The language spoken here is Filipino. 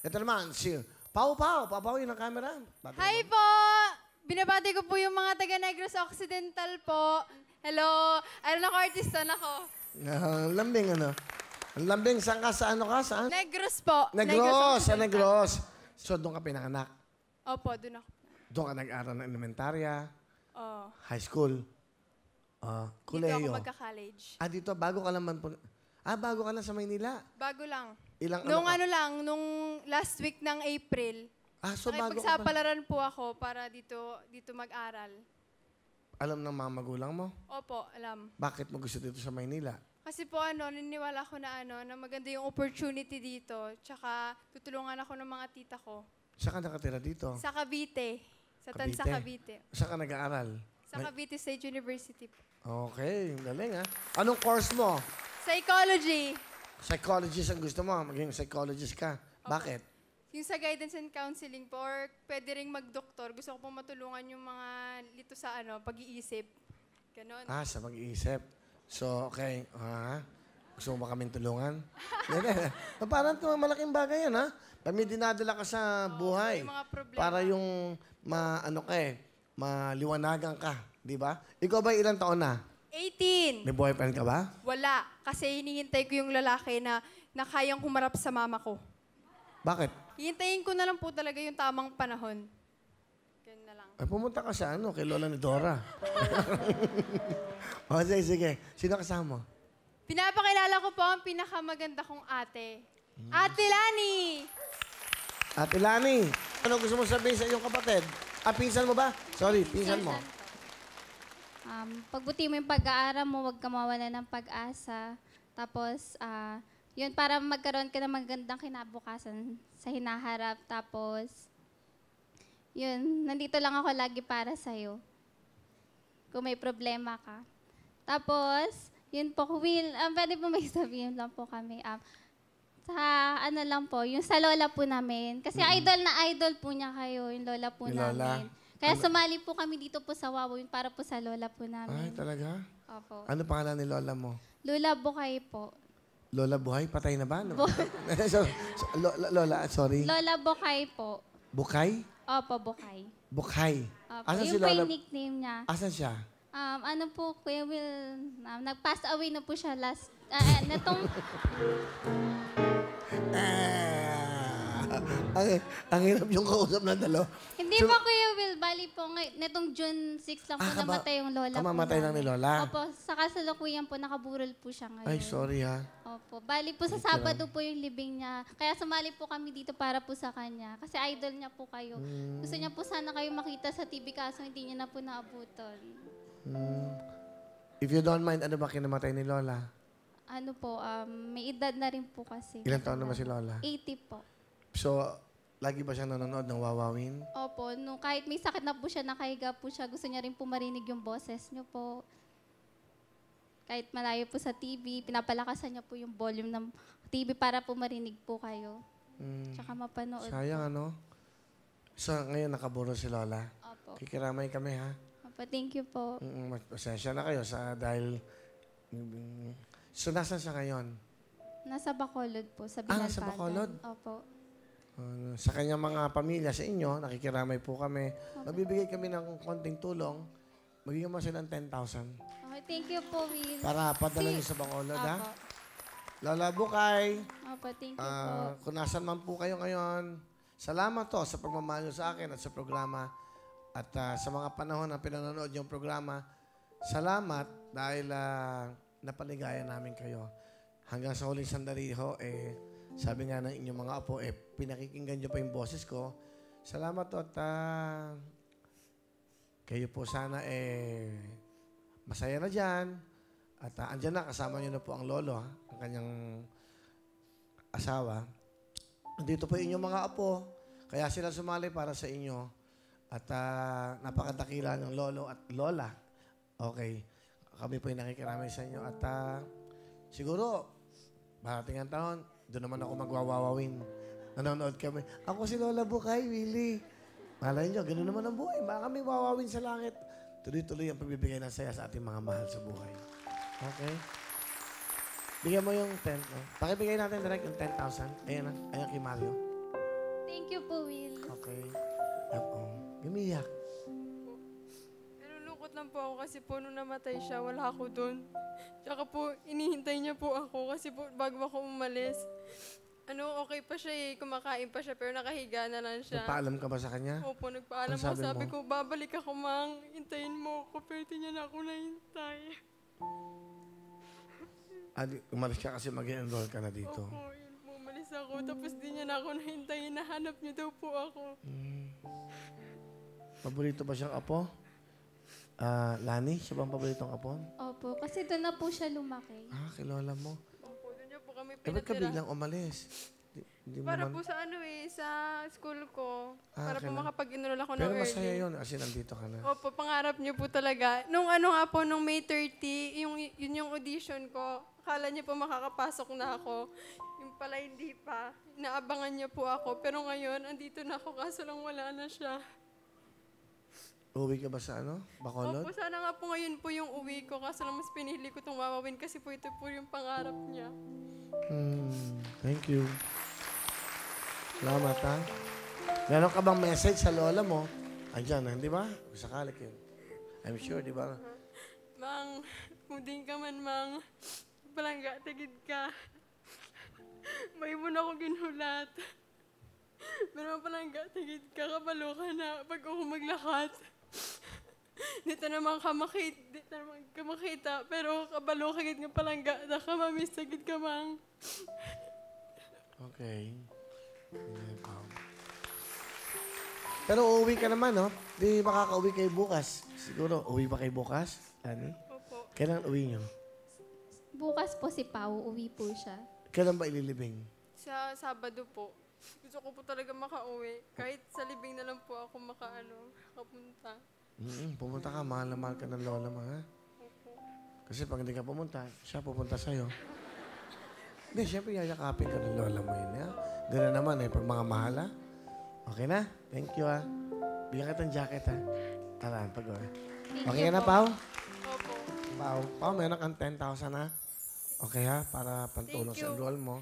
Ito naman, si Pau Pau. Pau yun ang camera. Hi po! Binabati ko po yung mga taga Negros Occidental po. Hello! Ano ako, artista na ako. Lambing ano? Ang lambing, saan ka? Sa ano ka? Saan? Negros po. Negros! Sa Occidental. Negros. So, doon ka pinanganak? Opo, doon ako. Doon ka nag-aral ng elementarya? Oh. High school? Dito ako Kolehiyo? magka-college. Dito. Bago ka naman po. Bago ka na sa Maynila. Bago lang. Ilang Nung ka? ano lang, nung last week ng April. So bago ka pa. Nakipagsapalaran po ako para dito mag-aral. Alam ng mga magulang mo? Opo, alam. Bakit mo gusto dito sa Maynila? Kasi po niniwala ko na na maganda yung opportunity dito. Tsaka tutulungan ako ng mga tita ko. Saan ka nakatira dito? Sa Cavite. Sa Tansa, Cavite. Saan ka nag-aaral? Sa Cavite State University. Okay, galing ha. Anong course mo? Psychology. Psychologist ang gusto mo, maging psychologist ka. Bakit? Yung sa guidance and counseling po, or pwede ring mag-doktor. Gusto ko po matulungan yung mga lito sa pag-iisip. Ganon. Sa mag-iisip. So, okay. Gusto mo ba kaming tulungan? Parang malaking bagay yan, ha? Kami dinadala ka sa buhay. Yung mga problema. Para yung maliwanagan ka. Di ba? Ikaw ba ilang taon na? 18. May boyfriend ka ba? Wala. Kasi hinihintay ko yung lalaki na kayang humarap sa mama ko. Bakit? Hihintayin ko na lang po talaga yung tamang panahon. Ganun na lang. Pumunta ka sa kay Lola ni Dora. Sige. Sino kasama mo? Pinapakilala ko po ang pinakamaganda kong ate. Ate Lani! Ate Lani, ano gusto mo sabihin sa iyong kapatid? Pinsan mo ba? Sorry, pinsan mo. Pagbuti mo yung pag-aaral mo, huwag ka mawala ng pag-asa. Tapos, yun, para magkaroon ka ng magandang kinabukasan sa hinaharap. Tapos, yun, nandito lang ako lagi para sa'yo. Kung may problema ka. Tapos, yun po, Will, pwede po may sabihin lang po kami. Sa lang po, yung sa lola po namin. Kasi idol na idol po niya kayo, yung lola po Yung lola? namin. Kaya sumali po kami dito po sa Wawa, yun para po sa lola po namin. Talaga? Opo. Ano pangalan ni Lola mo? Lola Bukay po. Lola Buhay? Patay na ba? Lola, sorry. Lola Bukay po. Bukay? Opo, Bukay. Bukay. Opo. Asan Yung si po Lola? yung nickname niya. Asan siya? Ano po, Kuya Will, nag-pass away na po siya last, netong, ang hirap yung kausap ng dalawa. hindi po Kuya Will, bali po, netong June 6 lang po namatay yung lola po. Mamatay lang ni Lola? Opo, sa kasalukuyan po, nakaburol po siya ngayon. Ay, sorry ha. Opo, bali po sa Sabado po yung libing niya. Kaya sumali po kami dito para po sa kanya. Kasi idol niya po kayo. Gusto niya po sana kayo makita sa TV kaso hindi niya na po naabutan. If you don't mind, ano ba kinamatay ni Lola? Ano po, may edad na rin po kasi. Ilang taon naman si Lola? 80 po. So, lagi ba siyang nanonood ng Wawawin? Opo, kahit may sakit na po siya, nakahiga po siya, gusto niya rin po marinig yung boses niyo po. Kahit malayo po sa TV, pinapalakasan niya po yung volume ng TV para po marinig po kayo. Tsaka mapanood. Sayang ano? So, ngayon nakaburo si Lola. Opo. Kikiramay kami ha. Opo, thank you po. Pasensya na kayo dahil... So, nasan siya ngayon? Nasa Bacolod po, sa Binalpagan. Nasa Bacolod? Opo. Sa kanyang mga pamilya, sa inyo, nakikiramay po kami. Magbibigay kami ng konting tulong. Magbigyan mo sila ng 10,000. Okay, thank you po, Will. Para padala niyo sa Bacolod, ha? Opo. Lola Bukay, Opo, thank you po. kung nasan man po kayo ngayon, salamat to sa pagmamahal niyo sa akin at sa programa. At sa mga panahon na pinanonood yung programa, salamat dahil napaligayan namin kayo. Hanggang sa huling sandali ho, sabi nga ng inyong mga apo, pinakikinggan niyo pa yung boses ko. Salamat to at kayo po sana masaya na dyan. At andyan na, kasama niyo na po ang lolo, ha? Ang kanyang asawa. Dito po inyong mga apo. Kaya sila sumali para sa inyo. At napakadakila ng lolo at lola. Okay. Kami po yung nakikiramay sa inyo. At siguro, parating ang taon, doon naman ako magwawawawin. Nanonood kami. Ako si Lola Bukay, Willie. Malay nyo, ganoon naman ang buhay. Baka kami wawawin sa langit. Tuloy-tuloy ang pagbibigay ng saya sa ating mga mahal sa buhay. Okay? Bigyan mo yung 10. Pakibigay natin direct yung 10,000. Ayan na. Ayan kay Mario. Thank you po, Will. Okay. Oo. Umiyak. Nalulungkot lang po ako kasi po nung namatay siya, wala ako doon. Tsaka po, inihintay niya po ako kasi po bago ako umalis. Okay pa siya eh, kumakain pa siya pero nakahiga na lang siya. Nagpaalam ka ba sa kanya? Opo, nagpaalam Ano ako. sabi Sabi mo? ko, babalik ako, Mang. Hintayin mo ako. Pero hindi niya na ako nahintay. Umalis ka kasi mag-enroll ka na dito. Opo, yun po, umalis ako. Tapos di niya na ako nahintay. Nahanap niya daw po ako. Paborito ba siyang apo? Lani, siya bang paboritong apo? Opo, kasi doon na po siya lumaki. Kilala mo. Opo, doon niya po kami Eh, ba't ka pinatira. biglang umalis? Di mo Para man- po sa sa school ko. Para po kailan? makapag-enroll ako ng Pero early. masaya yun kasi nandito ka na. Opo, pangarap niyo po talaga. Nung nung May 30, yun yung audition ko. Akala niya po makakapasok na ako. Yung pala hindi pa. Inaabangan niya po ako. Pero ngayon, andito na ako kaso lang wala na siya. Uwi ka ba sa Bacolod? Opo, sana nga po ngayon po yung uwi ko. Kaso lang mas pinili ko itong Wawawin kasi po ito po yung pangarap niya. Thank you. Salamat, ha? Meron ka bang message sa lola mo? Andiyan, di ba? Sakali yun. I'm sure, di ba? Mang, kung di ka man, Mang, palangga, tigid ka. May mo na ako ginulat. Pero palangga, tigid ka, kabalo ka na pag ako maglakad. Dito naman ka makita, pero kabalo ka gid nga palangga, na ka mamiss na gid ka, Mang. Okay. Ayan, Pao. Pero uuwi ka naman, no? Di makaka-uwi kayo bukas. Siguro, uwi ba kayo bukas? Ani? Opo. Kailan uwi nyo? Bukas po si Pau, uwi po siya. Kailan ba ililibing? Sa Sabado po. Gusto ko po talaga makauwi. Kahit sa libing na lang po ako makapunta. Pumunta ka, mahal na mahal ka ng lola mo, ha? Opo. Kasi pag hindi ka pumunta, siya pupunta sa'yo. Hindi, syempre yayakapin ka ng lola mo yun, ha? Gano'n naman, pag mga mahala. Okay na? Thank you, ha? Bigyan ka ng jacket, ha? Tara, pag-uwi. Thank Okay you ka na, po. Pao? Opo. Pao, meron kang 10,000, ha? Okay, ha? Para pantulong Thank sa you. enroll mo.